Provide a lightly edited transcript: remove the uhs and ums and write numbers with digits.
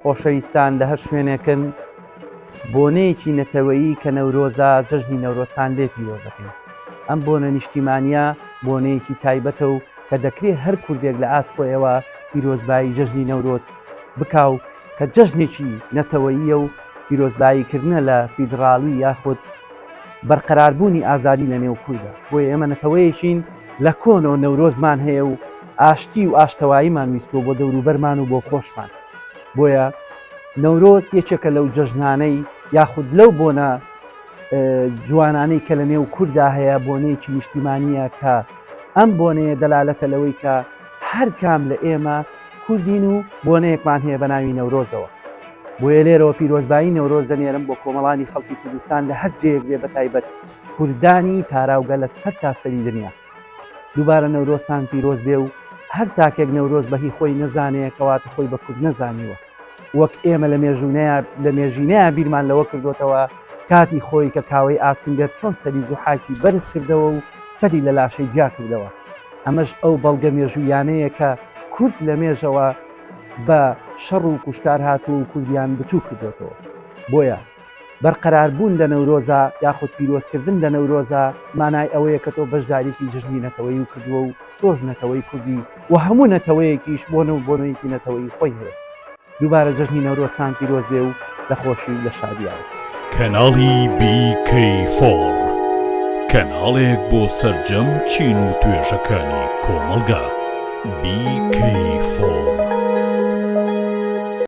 خۆشەویستان لە هەر شوێنێکن بۆنەیەکی نەتەوەیی کە نەورۆزە جەژنی نەورۆزتان لێ پیرۆزەکەین. ئەم بۆنە نیشتیمانیە بۆنەیەکی تایبەتە و کە دەکرێت هەر کوردێک لە ئاسخۆیەوە پیرۆزبایی جەژنی نەورۆز بکاو کە جەژنێکی نەتەوەییە و پیرۆزباییکردنە لە فیدراڵی یاخود بەرقەراربوونی ئازادی لە نێو کوردە. بۆیە ئێمە نەتەوەیەکین لە کۆنەوە نەورۆزمان هەیە و ئاشتی و ئاشتەواییمان ویستوە بۆ دەوروبەرمان و بۆ خۆشمان. بۆیە نەورۆز یەکێکە لەو جەژنانەی یاخود لەو بۆنە جوانانەی کە لە نێو کووردا هەیە بۆنەیەکی نیشتیمانیە کە ئەم بۆنەیە دەلالەتە لەوەی کە هەر کام لە ئێمە کوردین و بۆنەیەکمان هەیە بە ناوی نەورۆزەوە. بۆیە لێرەوە پیرۆزبایی نەورۆز دەنێرم بۆ کۆمەڵانی خەڵکی کوردستان لە هەر جێیەک بێ بەتایبەت کوردانی تاراوگە لە سەر تاسەری دنیا. دووبارە نەورۆزتان پیرۆز بێ و هەر تاکێک نەورۆز بەهی خۆی نەزانەیە کەواتە خۆی بە کورد نەزانیوە. وەک ئێمە لە مێژینەیە بیرمان لەوە کردوتەوە کاتی خۆی کە کاوەی ئاسنگەر چۆن سەری زوحاکی بەرز کردەوە و سەری لە لاشەی جا کردەوە. ئەمەش ئەو بەڵگە مێژویانەیە کە کورد لە مێژەوە بە شەڕ و کوشتار هاتووە و کوردیان بچوو کردوتەوە. بۆیە بەرقەراربوون لە نەورۆزە یاخود پیرۆزکردن لە نەورۆزە مانای ئەوەیە کە تۆ بەشداریکی جژنی نەتەوەی و کردووە و تۆش نەتەوەی کوردی و هەموو نەتەوەیەکیش بۆنە و بۆنەیەکی نەتەوەی خۆی هەیە. دووبارە جەژنی نەورۆزتان پیرۆز بێ و لە خۆشی لە شادیاوە. کەناڵی BK4 کەناڵێک بۆ سەرجەم چین و توێژەکانی کۆمەلگا. BK4